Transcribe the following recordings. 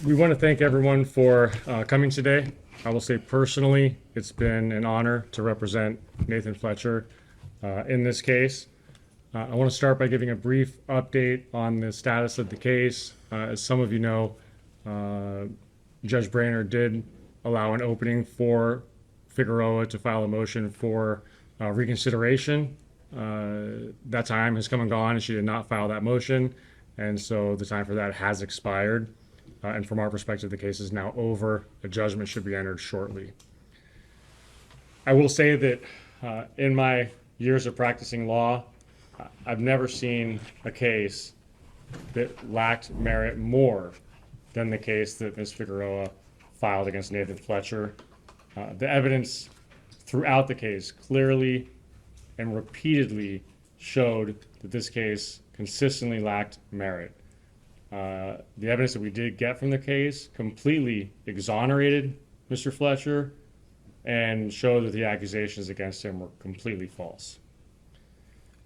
We want to thank everyone for coming today. I will say personally, it's been an honor to represent Nathan Fletcher in this case. I want to start by giving a brief update on the status of the case. As some of you know, Judge Brainerd did allow an opening for Figueroa to file a motion for reconsideration. That time has come and gone, and she did not file that motion, and so the time for that has expired. And from our perspective, the case is now over. A judgment should be entered shortly. I will say that in my years of practicing law, I've never seen a case that lacked merit more than the case that Ms. Figueroa filed against Nathan Fletcher. The evidence throughout the case clearly and repeatedly showed that this case consistently lacked merit. The evidence that we did get from the case completely exonerated Mr. Fletcher and showed that the accusations against him were completely false.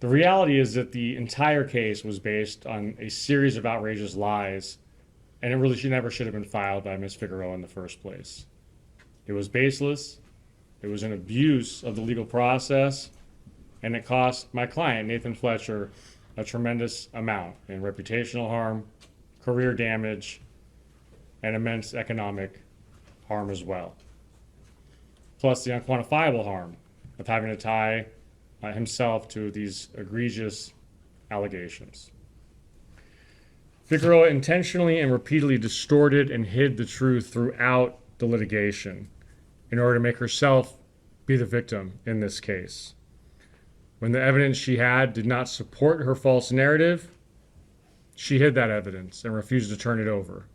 The reality is that the entire case was based on a series of outrageous lies, and it really never should have been filed by Ms. Figueroa in the first place. It was baseless, it was an abuse of the legal process, and it cost my client, Nathan Fletcher, a tremendous amount in reputational harm, career damage, and immense economic harm as well. Plus the unquantifiable harm of having to tie himself to these egregious allegations. Figueroa intentionally and repeatedly distorted and hid the truth throughout the litigation in order to make herself be the victim in this case. When the evidence she had did not support her false narrative, she hid that evidence and refused to turn it over.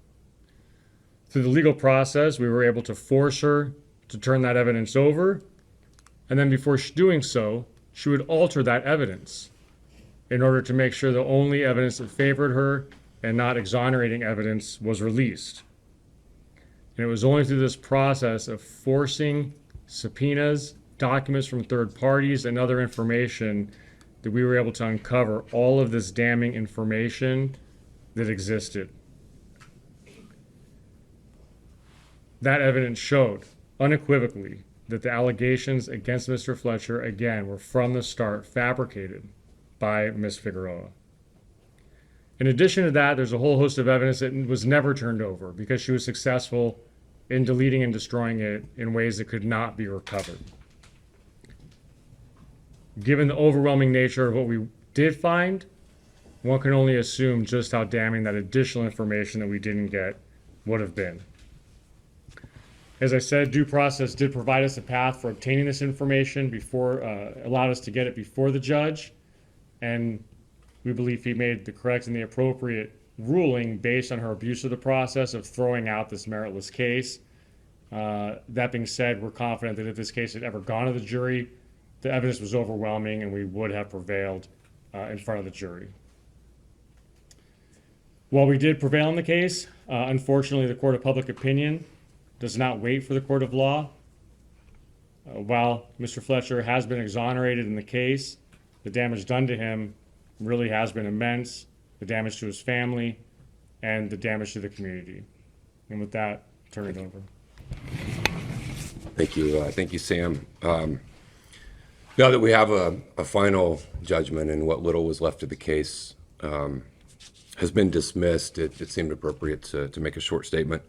Through the legal process, we were able to force her to turn that evidence over, and then before doing so, she would alter that evidence in order to make sure the only evidence that favored her and not exonerating evidence was released. And it was only through this process of forcing subpoenas, documents from third parties, and other information that we were able to uncover all of this damning information that existed. That evidence showed unequivocally that the allegations against Mr. Fletcher, again, were from the start fabricated by Ms. Figueroa. In addition to that, there's a whole host of evidence that was never turned over because she was successful in deleting and destroying it in ways that could not be recovered. Given the overwhelming nature of what we did find, one can only assume just how damning that additional information that we didn't get would have been. As I said, due process did provide us a path for obtaining this information allowed us to get it before the judge, and we believe he made the correct and the appropriate ruling based on her abuse of the process of throwing out this meritless case. That being said, we're confident that if this case had ever gone to the jury, the evidence was overwhelming and we would have prevailed in front of the jury. While we did prevail in the case, unfortunately the court of public opinion does not wait for the court of law. While Mr. Fletcher has been exonerated in the case, the damage done to him really has been immense, the damage to his family, and the damage to the community. And with that, turn it over. Thank you, Sam. Now that we have a final judgment and what little was left of the case has been dismissed, it seemed appropriate to make a short statement.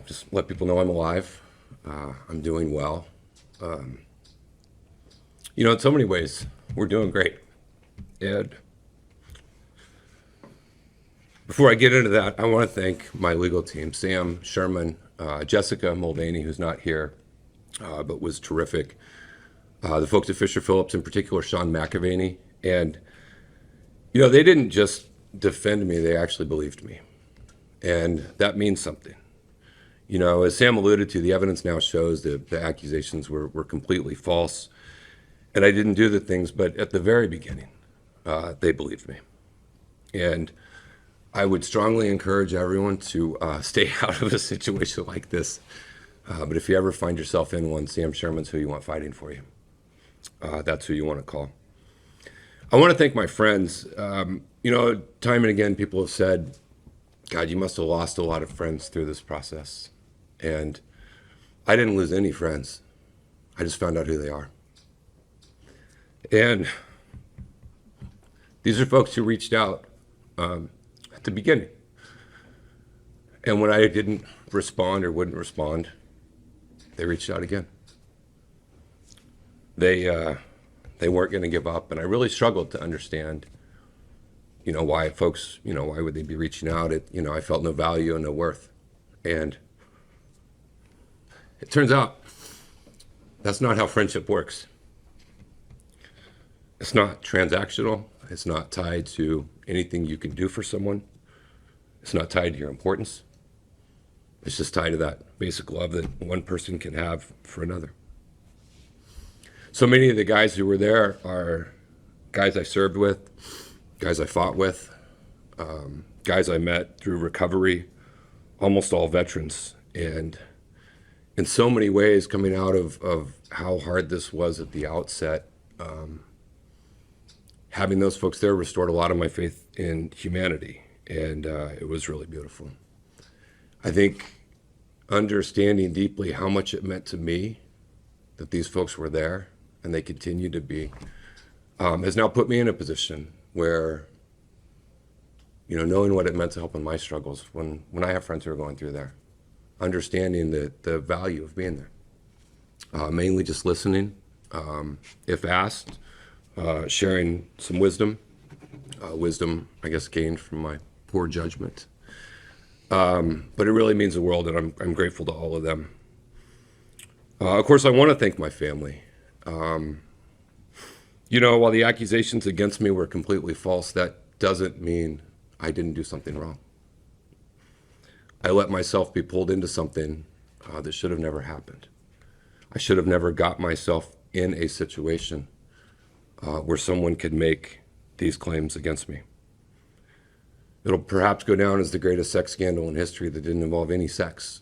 Just let people know I'm alive. I'm doing well. In so many ways, we're doing great. And before I get into that, I want to thank my legal team, Sam Sherman, Jessica Mulvaney, who's not here, but was terrific. The folks at Fisher Phillips, in particular, Sean McAvaney. And, they didn't just defend me, they actually believed me. And that means something. As Sam alluded to, the evidence now shows that the accusations were completely false. And I didn't do the things, but at the very beginning, they believed me. And I would strongly encourage everyone to stay out of a situation like this. But if you ever find yourself in one, Sam Sherman's who you want fighting for you. That's who you want to call. I want to thank my friends. Time and again, people have said, God, you must have lost a lot of friends through this process. And I didn't lose any friends. I just found out who they are. And these are folks who reached out at the beginning. And when I didn't respond or wouldn't respond, they reached out again. They weren't going to give up, and I really struggled to understand, why folks, why would they be reaching out? I felt no value and no worth, and it turns out that's not how friendship works. It's not transactional. It's not tied to anything you can do for someone. It's not tied to your importance. It's just tied to that basic love that one person can have for another. So many of the guys who were there are guys I served with, guys I fought with, guys I met through recovery, almost all veterans. And in so many ways, coming out of how hard this was at the outset, having those folks there restored a lot of my faith in humanity. And it was really beautiful. I think understanding deeply how much it meant to me that these folks were there, and they continue to be, has now put me in a position where, knowing what it meant to help in my struggles, when I have friends who are going through there, understanding the value of being there. Mainly just listening, if asked, sharing some wisdom, I guess, gained from my poor judgment. But it really means the world, and I'm grateful to all of them. Of course, I want to thank my family. While the accusations against me were completely false, that doesn't mean I didn't do something wrong. I let myself be pulled into something that should have never happened. I should have never got myself in a situation where someone could make these claims against me. It'll perhaps go down as the greatest sex scandal in history that didn't involve any sex,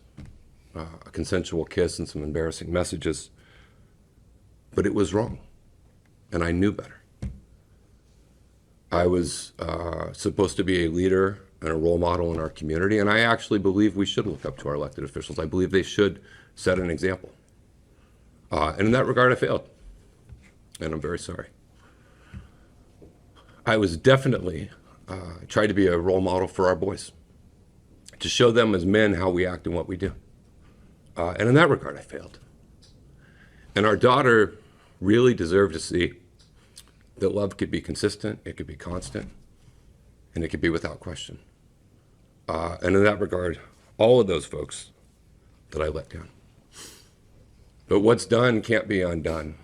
a consensual kiss and some embarrassing messages. But it was wrong, and I knew better. I was supposed to be a leader and a role model in our community, and I actually believe we should look up to our elected officials. I believe they should set an example. And in that regard, I failed, and I'm very sorry. I was definitely tried to be a role model for our boys, to show them as men how we act and what we do. And in that regard, I failed. And our daughter really deserved to see that love could be consistent, it could be constant, and it could be without question. And in that regard, all of those folks that I let down. But what's done can't be undone.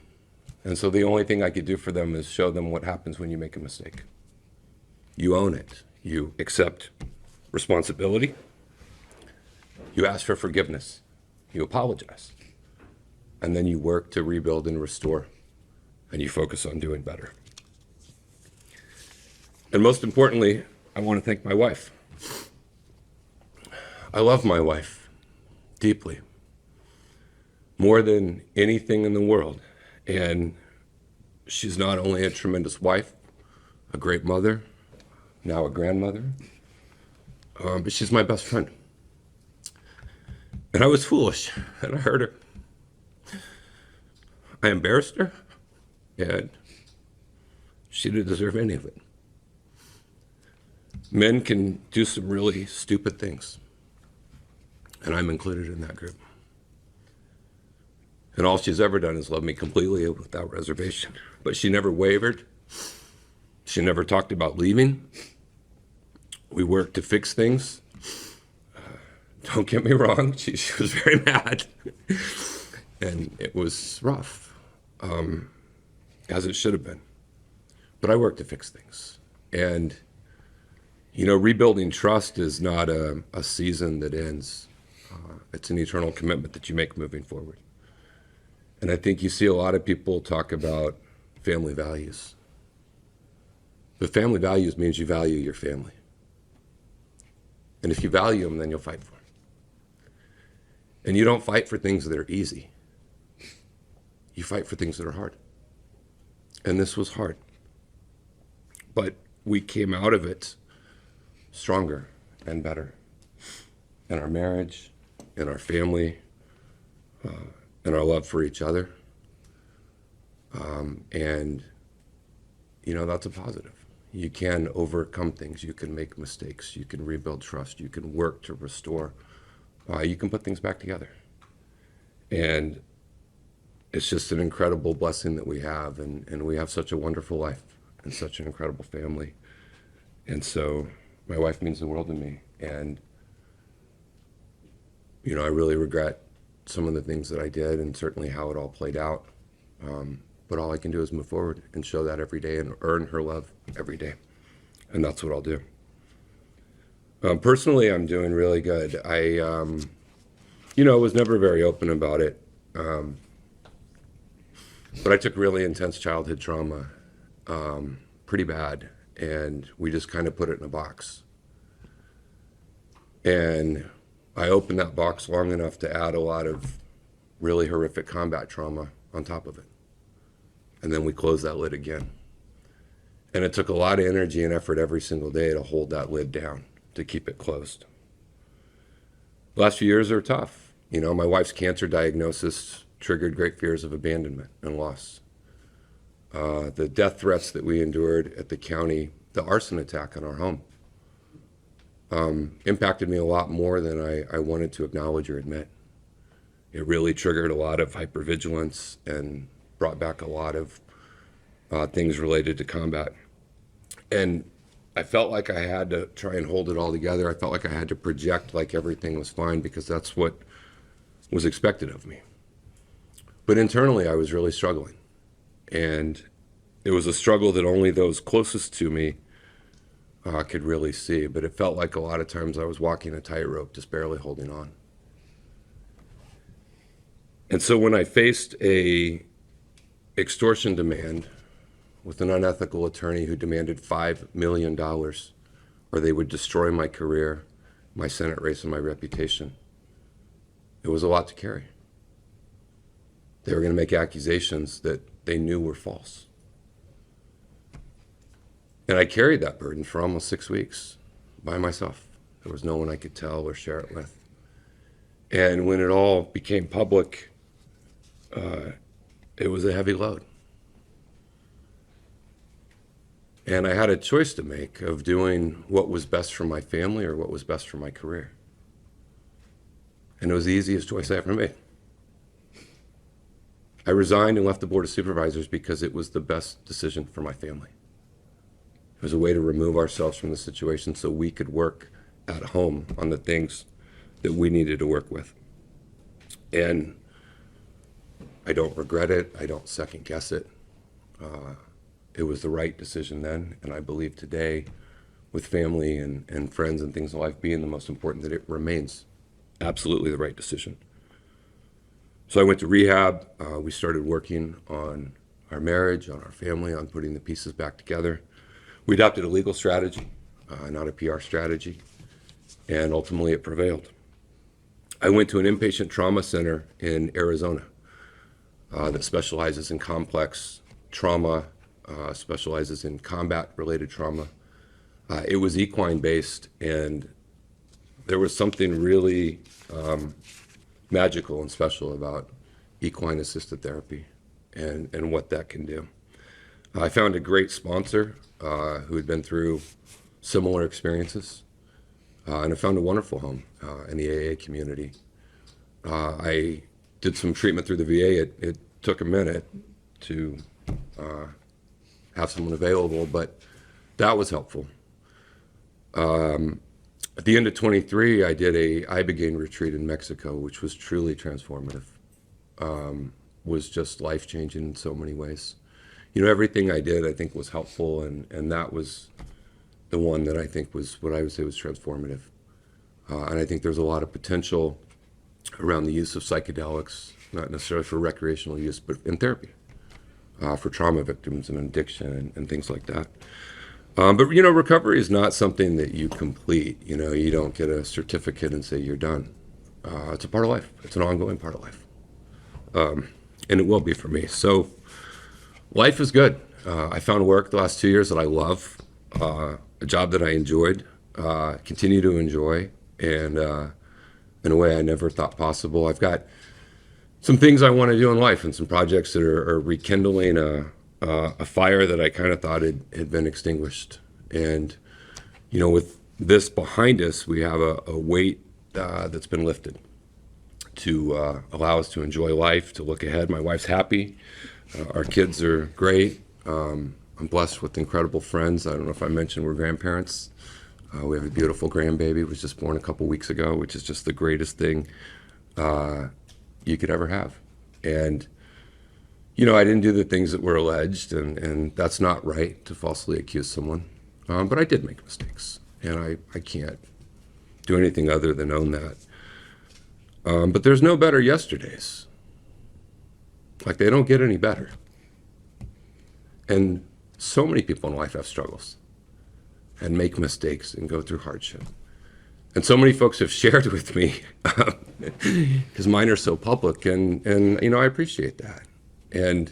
And so the only thing I could do for them is show them what happens when you make a mistake. You own it. You accept responsibility. You ask for forgiveness. You apologize. And then you work to rebuild and restore. And you focus on doing better. And most importantly, I want to thank my wife. I love my wife deeply, more than anything in the world. And she's not only a tremendous wife, a great mother, now a grandmother, but she's my best friend. And I was foolish, and I hurt her. I embarrassed her, and she didn't deserve any of it. Men can do some really stupid things, and I'm included in that group. And all she's ever done is love me completely without reservation. But she never wavered. She never talked about leaving. We worked to fix things. Don't get me wrong, she was very mad. And it was rough, as it should have been. But I worked to fix things. And, rebuilding trust is not a season that ends. It's an eternal commitment that you make moving forward. And I think you see a lot of people talk about family values. But family values means you value your family. And if you value them, then you'll fight for them. And you don't fight for things that are easy. You fight for things that are hard. And this was hard. But we came out of it stronger and better in our marriage, in our family, in our love for each other. And, you know, that's a positive. You can overcome things. You can make mistakes. You can rebuild trust. You can work to restore. You can put things back together. And it's just an incredible blessing that we have. And we have such a wonderful life and such an incredible family. And so my wife means the world to me. And, you know, I really regret some of the things that I did and certainly how it all played out. But all I can do is move forward and show that every day and earn her love every day. And that's what I'll do. Personally, I'm doing really good. I, you know, was never very open about it. But I took really intense childhood trauma, pretty bad. And we just kind of put it in a box. And I opened that box long enough to add a lot of really horrific combat trauma on top of it. And then we closed that lid again. And it took a lot of energy and effort every single day to hold that lid down, to keep it closed. The last few years are tough. You know, my wife's cancer diagnosis triggered great fears of abandonment and loss. The death threats that we endured at the county, the arson attack on our home, impacted me a lot more than I wanted to acknowledge or admit. It really triggered a lot of hypervigilance and brought back a lot of things related to combat. And I felt like I had to try and hold it all together. I felt like I had to project like everything was fine because that's what was expected of me. But internally, I was really struggling. And it was a struggle that only those closest to me could really see. But it felt like a lot of times I was walking a tightrope, just barely holding on. And so when I faced a extortion demand with an unethical attorney who demanded $5 million, or they would destroy my career, my Senate race, and my reputation, it was a lot to carry. They were going to make accusations that they knew were false. And I carried that burden for almost 6 weeks by myself. There was no one I could tell or share it with. And when it all became public, it was a heavy load. And I had a choice to make of doing what was best for my family or what was best for my career. And it was the easiest choice I ever made. I resigned and left the Board of Supervisors because it was the best decision for my family. It was a way to remove ourselves from the situation so we could work at home on the things that we needed to work with. And I don't regret it. I don't second guess it. It was the right decision then, and I believe today, with family and friends and things in life being the most important, that it remains absolutely the right decision. So I went to rehab. We started working on our marriage, on our family, on putting the pieces back together. We adopted a legal strategy, not a PR strategy, and ultimately it prevailed. I went to an inpatient trauma center in Arizona that specializes in complex trauma, specializes in combat-related trauma. It was equine-based, and there was something really magical and special about equine-assisted therapy and what that can do. I found a great sponsor who had been through similar experiences, and I found a wonderful home in the AA community. I did some treatment through the VA. It took a minute to have someone available, but that was helpful. At the end of 23, I did a Ibogaine retreat in Mexico, which was truly transformative. Was just life-changing in so many ways. You know, everything I did, I think, was helpful, and that was the one that I think was what I would say was transformative. And I think there's a lot of potential around the use of psychedelics, not necessarily for recreational use, but in therapy, for trauma victims and addiction and things like that. But, you know, recovery is not something that you complete. You know, you don't get a certificate and say you're done. It's a part of life. It's an ongoing part of life. And it will be for me. So life is good. I found work the last 2 years that I love, a job that I enjoyed. continue to enjoy, and in a way I never thought possible. I've got some things I want to do in life and some projects that are rekindling a fire that I kind of thought had been extinguished. And, with this behind us, we have a weight that's been lifted to allow us to enjoy life, to look ahead. My wife's happy. Our kids are great. I'm blessed with incredible friends. I don't know if I mentioned we're grandparents. We have a beautiful grandbaby, was just born a couple weeks ago, which is just the greatest thing you could ever have. And, I didn't do the things that were alleged, and that's not right to falsely accuse someone. But I did make mistakes, and I can't do anything other than own that. But there's no better yesterdays. Like, they don't get any better. And so many people in life have struggles and make mistakes and go through hardship. And so many folks have shared with me, because mine are so public, and I appreciate that. And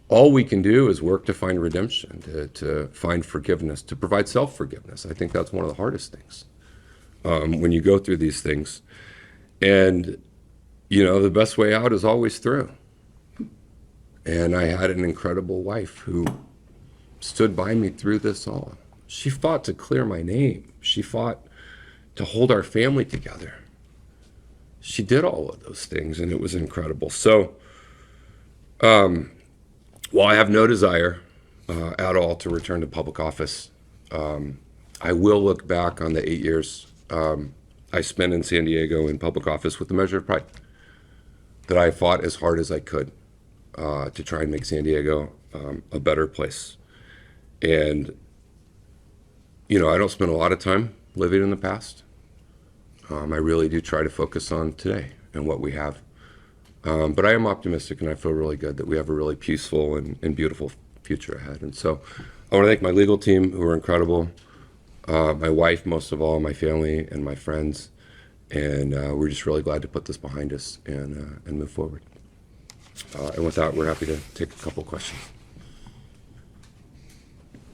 all we can do is work to find redemption, to find forgiveness, to provide self-forgiveness. I think that's one of the hardest things when you go through these things. And, the best way out is always through. And I had an incredible wife who stood by me through this all. She fought to clear my name. She fought to hold our family together. She did all of those things, and it was incredible. So, while I have no desire at all to return to public office, I will look back on the 8 years I spent in San Diego in public office with a measure of pride, that I fought as hard as I could to try and make San Diego a better place. And, I don't spend a lot of time living in the past. I really do try to focus on today and what we have. But I am optimistic, and I feel really good that we have a really peaceful and beautiful future ahead. And so I want to thank my legal team, who are incredible, my wife, most of all, my family, and my friends. And we're just really glad to put this behind us and move forward. And with that, we're happy to take a couple questions.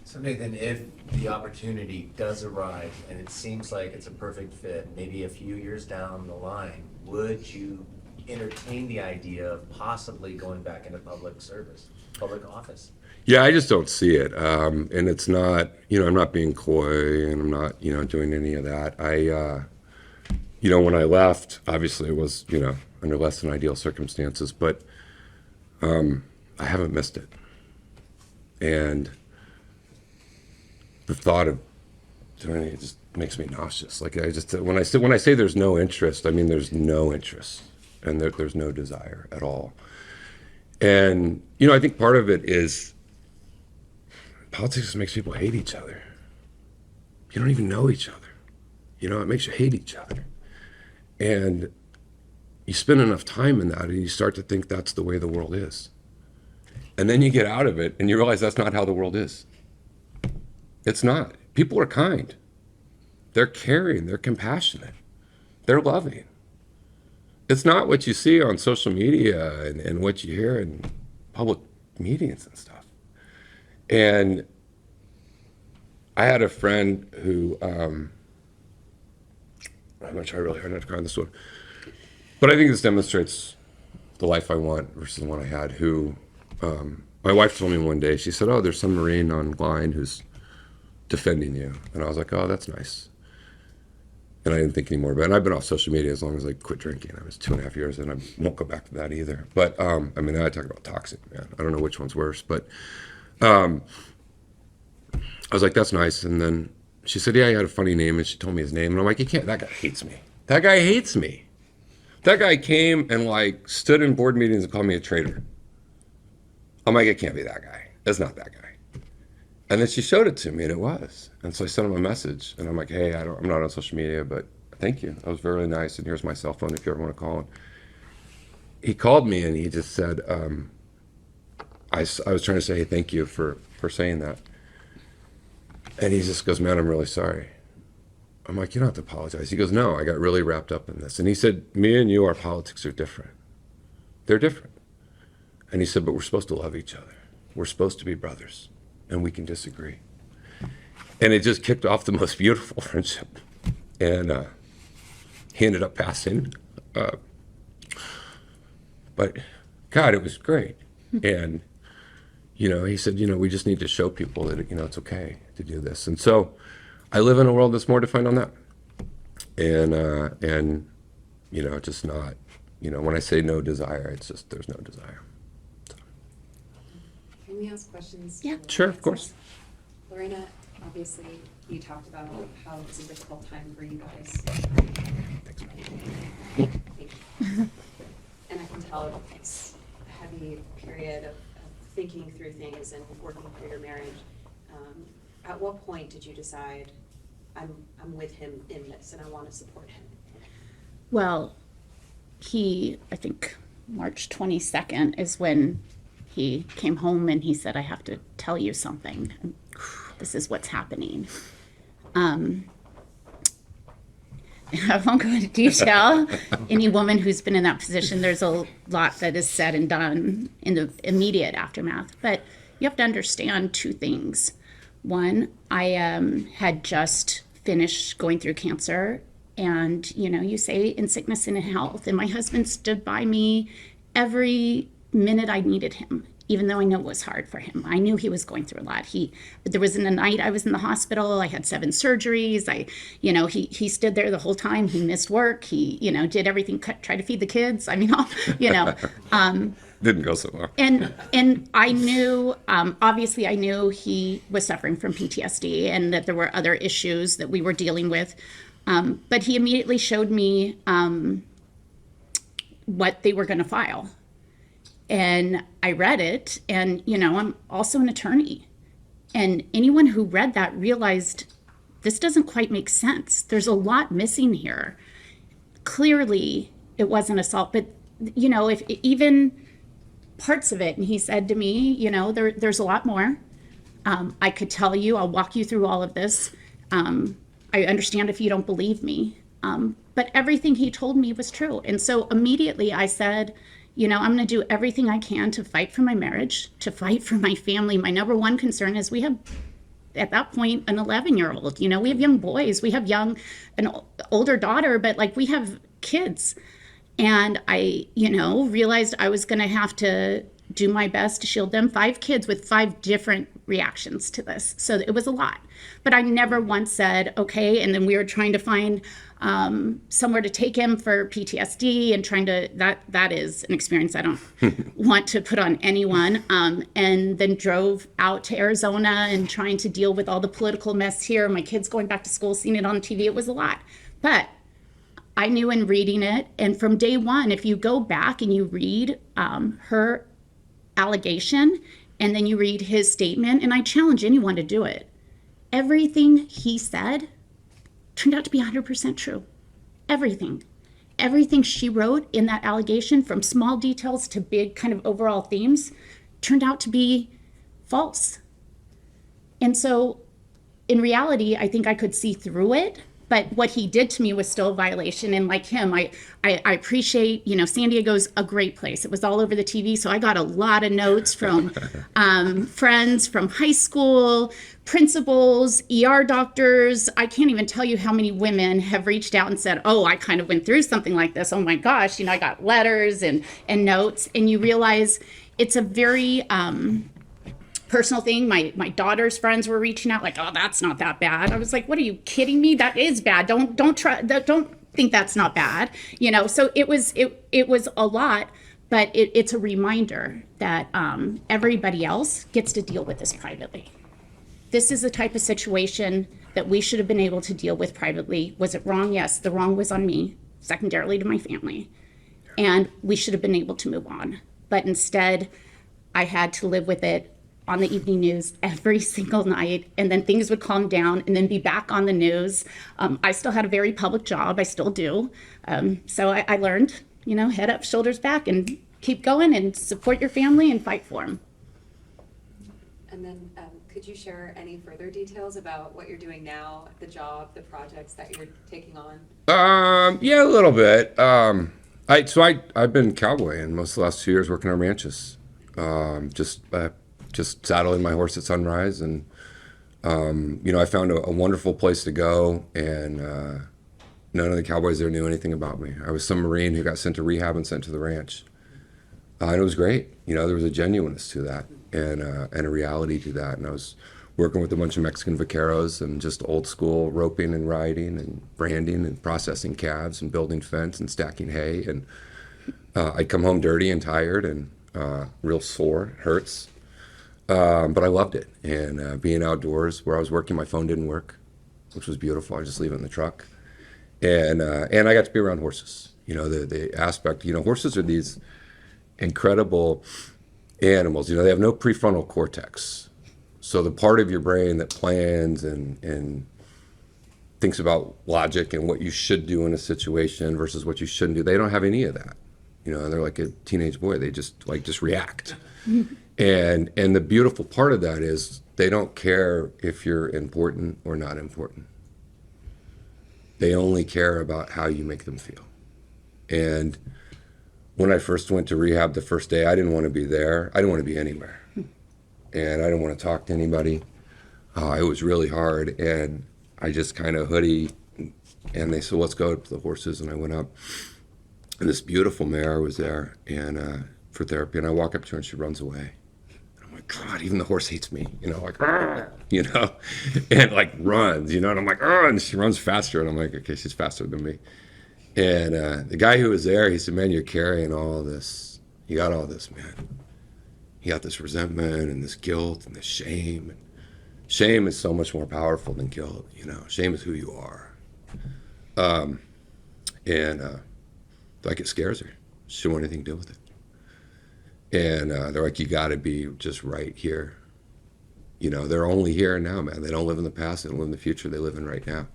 So Nathan, if the opportunity does arise and it seems like it's a perfect fit, maybe a few years down the line, would you entertain the idea of possibly going back into public service, public office? Yeah, I just don't see it. And it's not, I'm not being coy, and I'm not, doing any of that. When I left, obviously it was, under less than ideal circumstances, but I haven't missed it. And the thought of doing it just makes me nauseous. Like, when I say there's no interest, I mean there's no interest, and there's no desire at all. And I think part of it is politics just makes people hate each other. You don't even know each other. It makes you hate each other. And you spend enough time in that, and you start to think that's the way the world is. And then you get out of it, and you realize that's not how the world is. It's not. People are kind. They're caring. They're compassionate. They're loving. It's not what you see on social media and what you hear in public meetings and stuff. And I had a friend who, I'm going to try really hard not to cry on this one, but I think this demonstrates the life I want versus the one I had, who, my wife told me one day, she said, "Oh, there's some Marine online who's defending you." And I was like, "Oh, that's nice." And I didn't think anymore about it. And I've been off social media as long as I quit drinking. I was 2.5 years, and I won't go back to that either. But, I talk about toxic, man. I don't know which one's worse, but I was like, "That's nice." And then she said, "Yeah, he had a funny name," and she told me his name. And I'm like, "You can't, that guy hates me. That guy hates me. That guy came and stood in board meetings and called me a traitor." I'm like, "It can't be that guy. It's not that guy." And then she showed it to me, and it was. And so I sent him a message, and I'm like, "Hey, I'm not on social media, but thank you. That was very nice, and here's my cell phone if you ever want to call him." He called me, and he just said, I was trying to say, "Hey, thank you for saying that." And he just goes, "Man, I'm really sorry." I'm like, "You don't have to apologize." He goes, "No, I got really wrapped up in this." And he said, "Me and you, our politics are different. They're different." And he said, "But we're supposed to love each other. We're supposed to be brothers, and we can disagree." And it just kicked off the most beautiful friendship. And he ended up passing. But God, it was great. And, he said, we just need to show people that, it's okay to do this. And so I live in a world that's more defined on that. And just not, when I say no desire, it's just there's no desire. Can we ask questions? Yeah. Sure, of course. Lorena, obviously, you talked about how it's a difficult time for you guys. Thanks. Thank you. And I can tell it's a heavy period of thinking through things and working through your marriage. At what point did you decide, I'm with him in this and I want to support him? Well, I think March 22nd is when he came home and he said, I have to tell you something. This is what's happening. I won't go into detail. Any woman who's been in that position, there's a lot that is said and done in the immediate aftermath. But you have to understand two things. One, I had just finished going through cancer. And, you say in sickness and in health. And my husband stood by me every minute I needed him, even though I know it was hard for him. I knew he was going through a lot. But there wasn't a night I was in the hospital. I had 7 surgeries. He stood there the whole time. He missed work. He, did everything, tried to feed the kids. Didn't go so well. And I knew, obviously I knew he was suffering from PTSD and that there were other issues that we were dealing with. But he immediately showed me what they were going to file. And I read it, and, I'm also an attorney. And anyone who read that realized this doesn't quite make sense. There's a lot missing here. Clearly, it wasn't assault, but, if even parts of it, and he said to me, there's a lot more. I could tell you, I'll walk you through all of this. I understand if you don't believe me, but everything he told me was true. And so immediately I said, I'm going to do everything I can to fight for my marriage, to fight for my family. My number one concern is we have, at that point, an 11-year-old. We have young boys. We have an older daughter, but we have kids. And I, realized I was going to have to do my best to shield them. 5 kids with 5 different reactions to this. So it was a lot. But I never once said, okay, and then we were trying to find somewhere to take him for PTSD and trying to, that is an experience I don't want to put on anyone. And then drove out to Arizona and trying to deal with all the political mess here. My kids going back to school, seeing it on TV, it was a lot. But I knew in reading it, and from day one, if you go back and you read her allegation, and then you read his statement, and I challenge anyone to do it. Everything he said turned out to be 100% true. Everything. Everything she wrote in that allegation, from small details to big kind of overall themes, turned out to be false. And so in reality, I think I could see through it. But what he did to me was still a violation. And like him, I appreciate, San Diego's a great place. It was all over the TV. So I got a lot of notes from friends from high school, principals, ER doctors. I can't even tell you how many women have reached out and said, oh, I kind of went through something like this. Oh my gosh, I got letters and notes. And you realize it's a very personal thing. My daughter's friends were reaching out like, oh, that's not that bad. I was like, what, are you kidding me? That is bad. Don't think that's not bad. So it was a lot, but it's a reminder that everybody else gets to deal with this privately. This is the type of situation that we should have been able to deal with privately. Was it wrong? Yes, the wrong was on me, secondarily to my family. And we should have been able to move on. But instead, I had to live with it on the evening news every single night, and then things would calm down and then be back on the news. I still had a very public job. I still do. So I learned, head up, shoulders back, and keep going and support your family and fight for them. And then could you share any further details about what you're doing now, the job, the projects that you're taking on? Yeah, a little bit. I've been cowboying most of the last 2 years, working on ranches. Just saddling my horse at sunrise and I found a wonderful place to go, and none of the cowboys there knew anything about me. I was some Marine who got sent to rehab and sent to the ranch. And it was great. There was a genuineness to that, and a reality to that. And I was working with a bunch of Mexican vaqueros and just old school roping and riding and branding and processing calves and building fence and stacking hay. And I'd come home dirty and tired and real sore, hurts. But I loved it. And being outdoors, where I was working, my phone didn't work, which was beautiful. I just leave it in the truck. And I got to be around horses. The aspect, horses are these incredible animals. They have no prefrontal cortex. So the part of your brain that plans and thinks about logic and what you should do in a situation versus what you shouldn't do, they don't have any of that. And they're like a teenage boy. They just react. And the beautiful part of that is they don't care if you're important or not important. They only care about how you make them feel. And when I first went to rehab the first day, I didn't want to be there. I didn't want to be anywhere. And I didn't want to talk to anybody. It was really hard. And I just kind of hoodie. And they said, let's go to the horses. And I went up. And this beautiful mare was there and for therapy. And I walk up to her and she runs away. And I'm like, God, even the horse hates me. And runs, and I'm like, and she runs faster. And I'm like, okay, she's faster than me. And the guy who was there, he said, man, you're carrying all this. You got all this, man. You got this resentment and this guilt and this shame. And shame is so much more powerful than guilt. Shame is who you are. Like it scares her. She didn't want anything to do with it. And they're like, you got to be just right here. They're only here and now, man. They don't live in the past. They don't live in the future. They live in right now.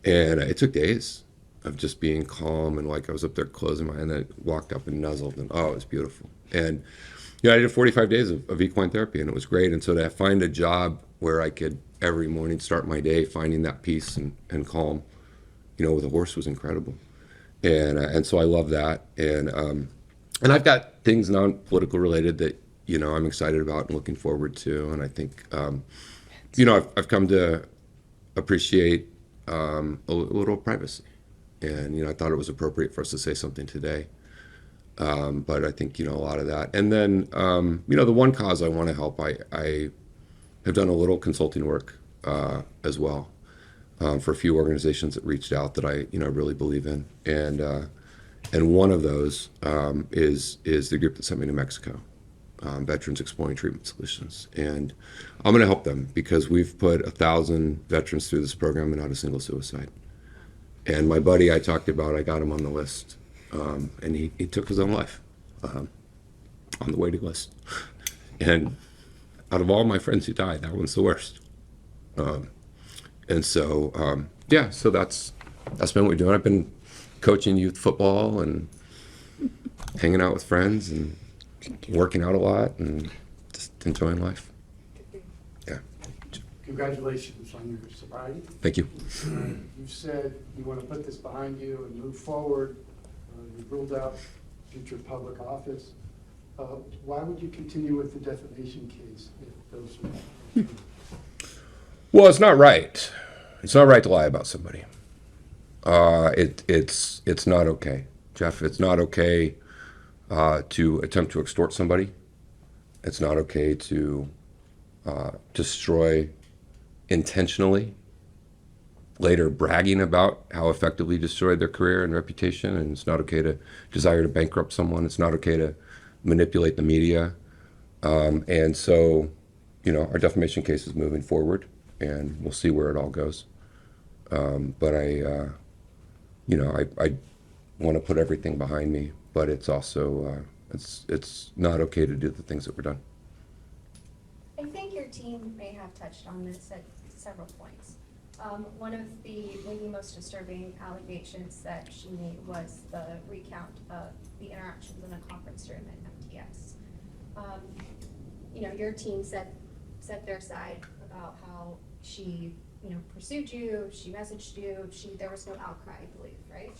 And it took days of just being calm and I was up there closing my eyes and I walked up and nuzzled and it was beautiful. And I did 45 days of equine therapy and it was great. And so to find a job where I could every morning start my day finding that peace and calm, with a horse was incredible. And so I love that. And I've got things non-political related that, I'm excited about and looking forward to. And I think, I've come to appreciate a little privacy. And, I thought it was appropriate for us to say something today. But I think, a lot of that. And then, the one cause I want to help, I have done a little consulting work as well for a few organizations that reached out that I, really believe in. And one of those is the group that sent me to Mexico, Veterans Exploring Treatment Solutions. And I'm going to help them because we've put 1,000 veterans through this program and not a single suicide. And my buddy I talked about, I got him on the list. And he took his own life on the waiting list. And out of all my friends who died, that one's the worst. And so, so that's been what we're doing. I've been coaching youth football and hanging out with friends and working out a lot and just enjoying life. Yeah. Congratulations on your sobriety. Thank you. You've said you want to put this behind you and move forward. You've ruled out future public office. Why would you continue with the defamation case if those are... Well, it's not right. It's not right to lie about somebody. It's not okay, Jeff. It's not okay to attempt to extort somebody. It's not okay to destroy intentionally, later bragging about how effectively destroyed their career and reputation. And it's not okay to desire to bankrupt someone. It's not okay to manipulate the media. And so, our defamation case is moving forward. And we'll see where it all goes. But I want to put everything behind me. But it's also it's not okay to do the things that were done. I think your team may have touched on this at several points. One of the maybe most disturbing allegations that she made was the recount of the interactions in a conference room at MTS. Your team said their side about how she, pursued you, she messaged you, there was no outcry, I believe, right?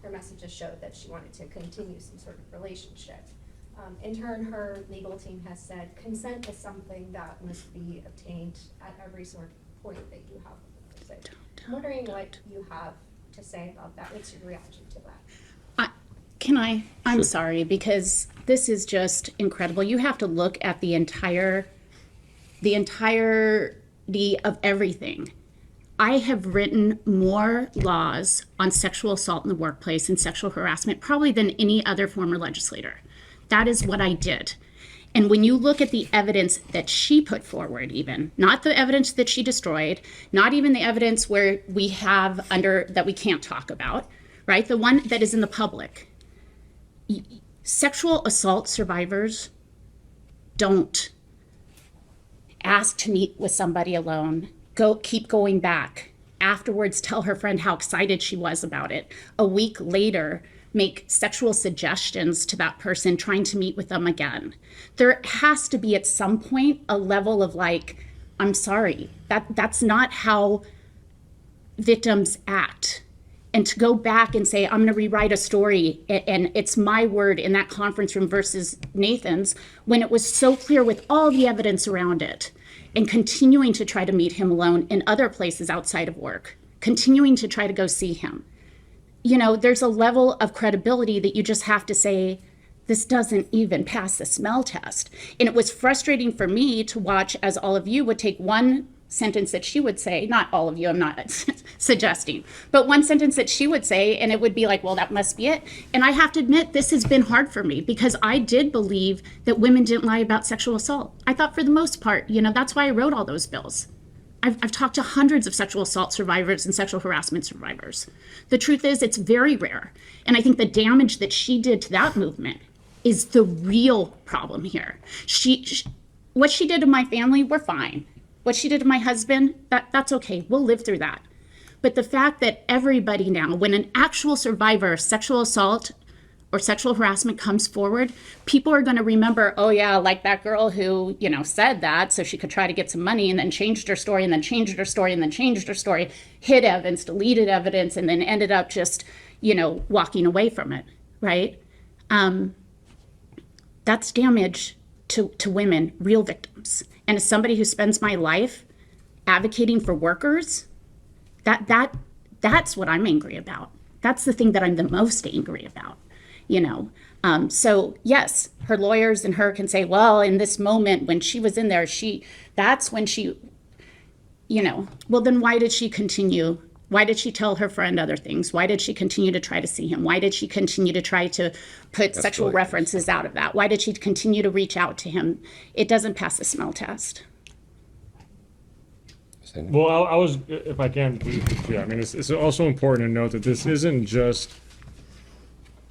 Her messages showed that she wanted to continue some sort of relationship. In turn, her legal team has said consent is something that must be obtained at every sort of point that you have with the person. I'm wondering what you have to say about that. What's your reaction to that? I'm Sure. sorry, because this is just incredible. You have to look at the entirety of everything. I have written more laws on sexual assault in the workplace and sexual harassment probably than any other former legislator. That is what I did. And when you look at the evidence that she put forward, even not the evidence that she destroyed, not even the evidence where we have under that we can't talk about, right? The one that is in the public. Sexual assault survivors don't ask to meet with somebody alone, keep going back. Afterwards, tell her friend how excited she was about it. A week later, make sexual suggestions to that person, trying to meet with them again. There has to be at some point a level of like, I'm sorry, that's not how victims act. And to go back and say, I'm going to rewrite a story and it's my word in that conference room versus Nathan's, when it was so clear with all the evidence around it, and continuing to try to meet him alone in other places outside of work, continuing to try to go see him. You know, there's a level of credibility that you just have to say, this doesn't even pass the smell test. And it was frustrating for me to watch as all of you would take one sentence that she would say, not all of you, I'm not suggesting, but one sentence that she would say, and it would be like, well, that must be it. And I have to admit, this has been hard for me because I did believe that women didn't lie about sexual assault. I thought for the most part, you know, that's why I wrote all those bills. I've talked to hundreds of sexual assault survivors and sexual harassment survivors. The truth is, it's very rare. And I think the damage that she did to that movement is the real problem here. What she did to my family, we're fine. What she did to my husband, that's okay. We'll live through that. But the fact that everybody now, when an actual survivor of sexual assault or sexual harassment comes forward, people are going to remember, oh yeah, like that girl who, you know, said that so she could try to get some money and then changed her story and then changed her story and then changed her story, hid evidence, deleted evidence, and then ended up just, you know, walking away from it, right? That's damage to women, real victims. And as somebody who spends my life advocating for workers, that's what I'm angry about. That's the thing that I'm the most angry about, you know. So yes, her lawyers and her can say, well, in this moment when she was in there, that's when she, you know, well, then why did she continue? Why did she tell her friend other things? Why did she continue to try to see him? Why did she continue to try to put sexual references out of that? Why did she continue to reach out to him? It doesn't pass the smell test. Well, I was, if I can, yeah, I mean, it's also important to note that this isn't just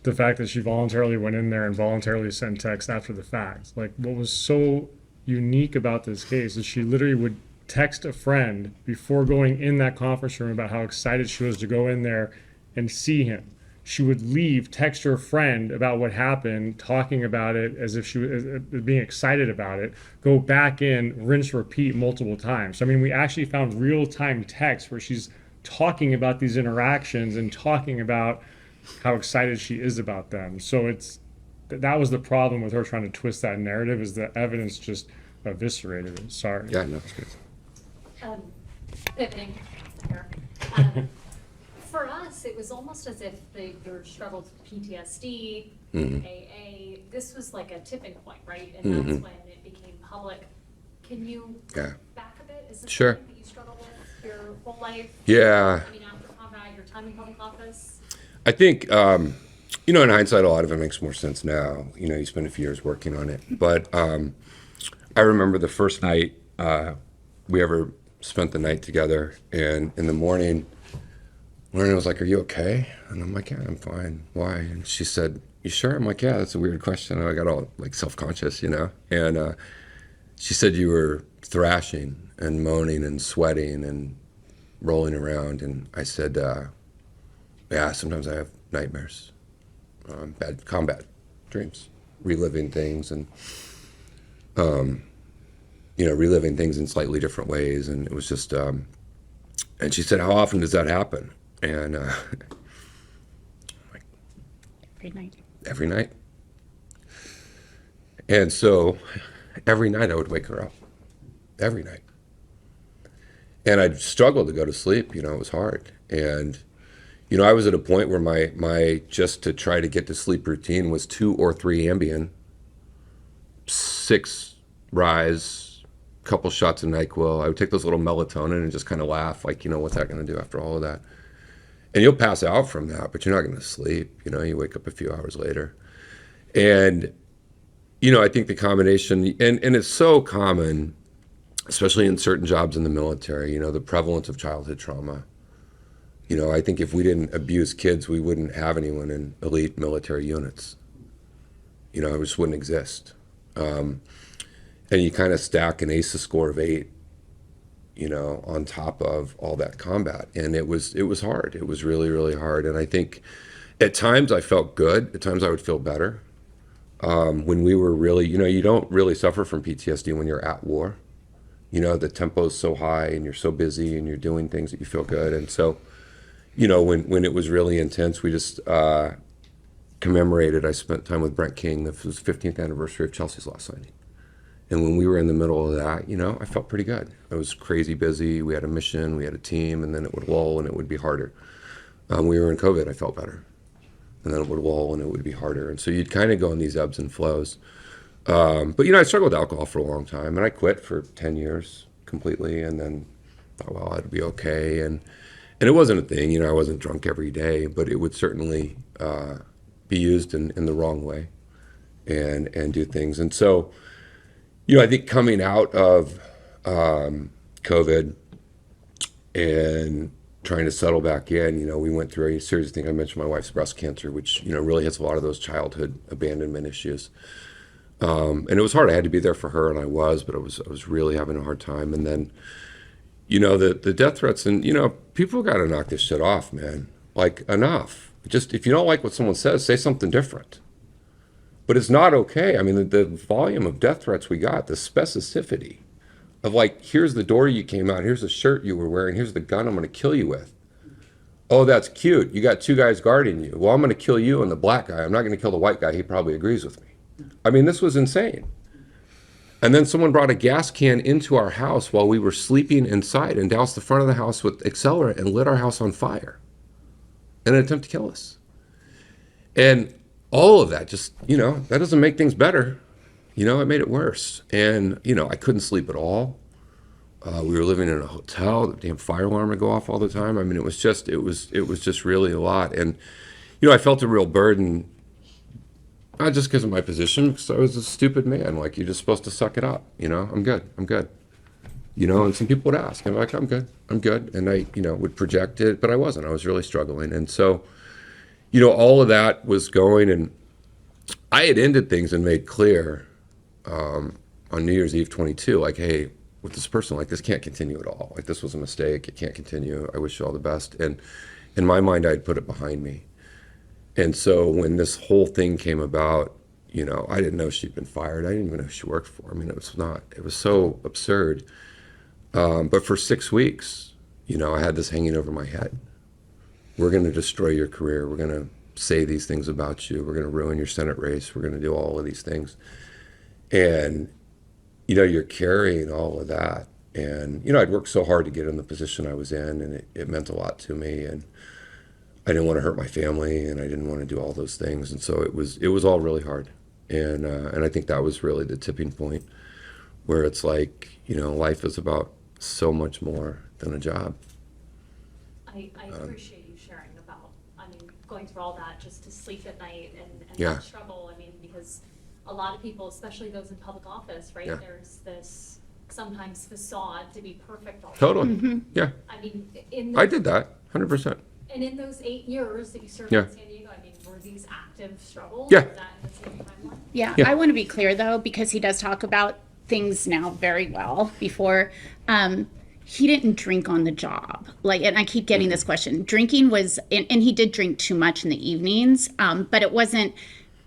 the fact that she voluntarily went in there and voluntarily sent text after the fact. Like, what was so unique about this case is she literally would text a friend before going in that conference room about how excited she was to go in there and see him. She would leave, text her friend about what happened, talking about it as if she was being excited about it, go back in, rinse, repeat multiple times. I mean, we actually found real-time text where she's talking about these interactions and talking about how excited she is about them. So that was the problem with her trying to twist that narrative, is the evidence just eviscerated it. Sorry. Yeah, no, it's good. Pivoting here. For us, it was almost as if your struggles with PTSD, AA, this was like a tipping point, right? And that's when it became public. Can you back a bit? Is this Sure. something that you struggled with your whole life? Yeah. I mean, after combat, your time in public office? I think, you know, in hindsight, a lot of it makes more sense now. You know, you spend a few years working on it. But I remember the first night we ever spent the night together, and in the morning, Lorena was like, "Are you okay?" And I'm like, "Yeah, I'm fine. Why?" And she said, "You sure?" I'm like, "Yeah, that's a weird question." And I got all like self-conscious, you know. And she said, "You were thrashing and moaning and sweating and rolling around." And I said, "Yeah, sometimes I have nightmares, bad combat dreams, reliving things and you know, reliving things in slightly different ways." And it was just, and she said, "How often does that happen?" And Every night. every night. And so every night I would wake her up, every night. And I'd struggle to go to sleep, it was hard. And, I was at a point where my just to try to get to sleep routine was 2 or 3 Ambien, 6 Rise, couple shots of NyQuil. I would take those little melatonin and just kind of laugh, like, what's that going to do after all of that? And you'll pass out from that, but you're not going to sleep. You wake up a few hours later. And, I think the combination, and it's so common, especially in certain jobs in the military, the prevalence of childhood trauma. I think if we didn't abuse kids, we wouldn't have anyone in elite military units. It just wouldn't exist. And you kind of stack an ACEs score of 8, on top of all that combat. And it was hard. It was really, really hard. And I think at times I felt good. At times I would feel better. When we were really, you don't really suffer from PTSD when you're at war. The tempo is so high and you're so busy and you're doing things that you feel good. And so, when it was really intense, we just commemorated. I spent time with Brent King. This was the 15th anniversary of Chelsea's last signing. And when we were in the middle of that, I felt pretty good. I was crazy busy. We had a mission, we had a team, and then it would lull and it would be harder. We were in COVID, I felt better. And then it would lull and it would be harder. And so you'd kind of go in these ebbs and flows. But, I struggled with alcohol for a long time, and I quit for 10 years completely, and then thought, well, it'd be okay. And it wasn't a thing, I wasn't drunk every day, but it would certainly be used in the wrong way and do things. And so, I think coming out of COVID and trying to settle back in, we went through a series of things. I mentioned my wife's breast cancer, which, really hits a lot of those childhood abandonment issues. And it was hard. I had to be there for her, and I was, but I was really having a hard time. And then, the death threats, and, people got to knock this shit off, man. Like, enough. Just, if you don't like what someone says, say something different. But it's not okay. I mean, the volume of death threats we got, the specificity of, like, here's the door you came out, here's the shirt you were wearing, here's the gun I'm going to kill you with. Oh, that's cute. You got 2 guys guarding you. Well, I'm going to kill you and the black guy. I'm not going to kill the white guy. He probably agrees with me. I mean, this was insane. And then someone brought a gas can into our house while we were sleeping inside and doused the front of the house with accelerant and lit our house on fire in an attempt to kill us. And all of that just, that doesn't make things better. It made it worse. And, I couldn't sleep at all. We were living in a hotel. The damn fire alarm would go off all the time. I mean, it was just really a lot. And, I felt a real burden. Not just because of my position, because I was a stupid man. Like, you're just supposed to suck it up. I'm good. And some people would ask. I'm like, I'm good. And I, would project it, but I wasn't. I was really struggling. And so, all of that was going, and I had ended things and made clear on New Year's Eve 22, like, hey, with this person, like, this can't continue at all. Like, this was a mistake. It can't continue. I wish you all the best. And in my mind, I'd put it behind me. And so when this whole thing came about, I didn't know she'd been fired. I didn't even know who she worked for. I mean, it was so absurd. But for 6 weeks, I had this hanging over my head. We're going to destroy your career. We're going to say these things about you. We're going to ruin your Senate race. We're going to do all of these things. And, you're carrying all of that. And, I'd worked so hard to get in the position I was in, and it meant a lot to me. And I didn't want to hurt my family, and I didn't want to do all those things. And so it was all really hard. And I think that was really the tipping point where it's like, life is about so much more than a job. I appreciate you sharing about, going through all that just to sleep at night and Yeah. that struggle. Because a lot of people, especially those in public office, right? Yeah. There's this sometimes facade to be perfect all the Totally. time. Yeah. I I did that, 100%. And in those 8 years that you served Yeah. in San Diego, were these active struggles? Yeah. Was that in the same timeline? Yeah, Yeah. I want to be clear though, because he does talk about things now very well. Before, he didn't drink on the job. Like, and I keep getting this question. Drinking was, and he did drink too much in the evenings, but it wasn't,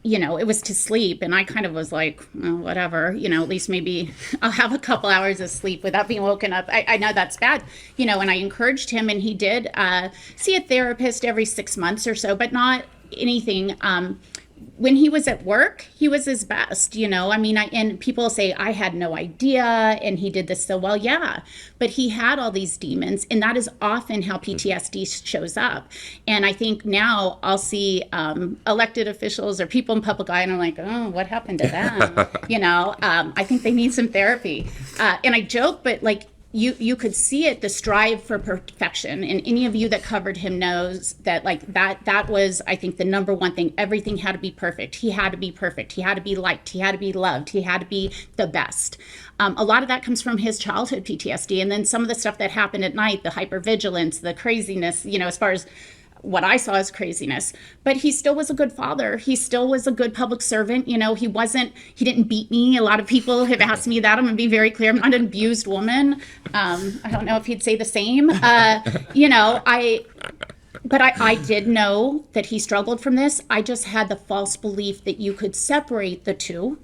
it was to sleep. And I kind of was like, oh, whatever, at least maybe I'll have a couple hours of sleep without being woken up. I know that's bad, and I encouraged him, and he did see a therapist every 6 months or so, but not anything when he was at work, he was his best, you know. I mean, and people say I had no idea and he did this so well. Yeah, but he had all these demons, and that is often how PTSD shows up. And I think now I'll see elected officials or people in public eye, and I'm like, oh, what happened to them? You know, I think they need some therapy. And I joke, but like, you could see it, the strive for perfection, and any of you that covered him knows that like that was, I think, the number one thing. Everything had to be perfect. He had to be perfect. He had to be liked. He had to be loved. He had to be the best. A lot of that comes from his childhood PTSD, and then some of the stuff that happened at night, the hypervigilance, the craziness, you know, as far as what I saw as craziness. But he still was a good father. He still was a good public servant. You know, he didn't beat me. A lot of people have asked me that. I'm going to be very clear. I'm not an abused woman. I don't know if he'd say the same. You know, but I did know that he struggled from this. I just had the false belief that you could separate the two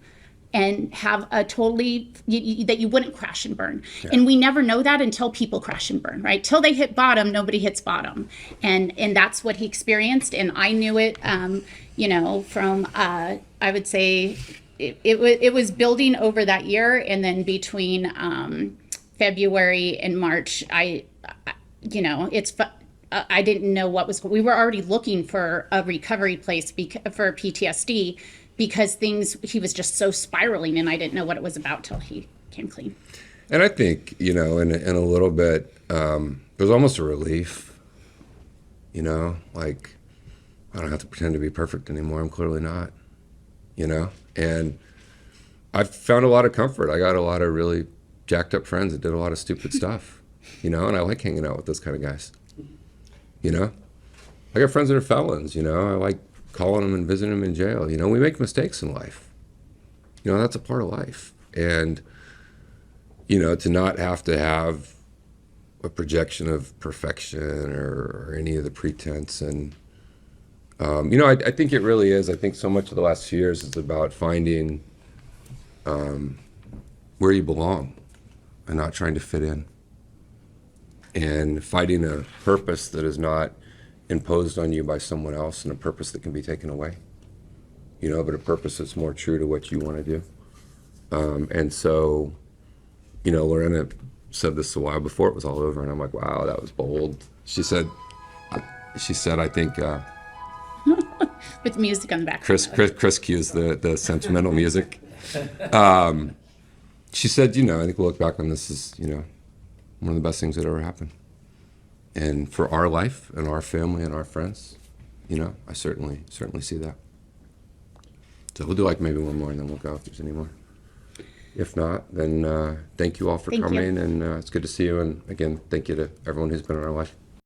and have a totally, that you wouldn't crash and burn. Yeah. And we never know that until people crash and burn, right? Till they hit bottom, nobody hits bottom. And that's what he experienced. And I knew it, you know, from, I would say it was building over that year. And then between February and March, you know, I didn't know we were already looking for a recovery place for PTSD, because he was just so spiraling, and I didn't know what it was about till he came clean. And I think, you know, in a little bit, there's almost a relief, you know, like, I don't have to pretend to be perfect anymore. I'm clearly not, you know, and I've found a lot of comfort. I got a lot of really jacked up friends that did a lot of stupid stuff, you know, and I like hanging out with those kind of guys, you know. I got friends that are felons, you know. I like calling them and visiting them in jail. You know, we make mistakes in life. You know, that's a part of life. And, you know, to not have to have a projection of perfection or any of the pretense. And, you know, I think it really is. I think so much of the last few years is about finding where you belong and not trying to fit in. And finding a purpose that is not imposed on you by someone else, and a purpose that can be taken away, you know, but a purpose that's more true to what you want to do. And so, you know, Lorena said this a while before it was all over, and I'm like, wow, that was bold. She said, I think, with music on the background. Chris cues the sentimental music. She said, you know, I think we'll look back on this as, you know, one of the best things that ever happened. And for our life and our family and our friends, you know, I certainly see that. So we'll do like maybe one more, and then we'll go if there's any more. If not, then thank you all for coming, and it's good to see you. And again, thank you to everyone who's been in our life.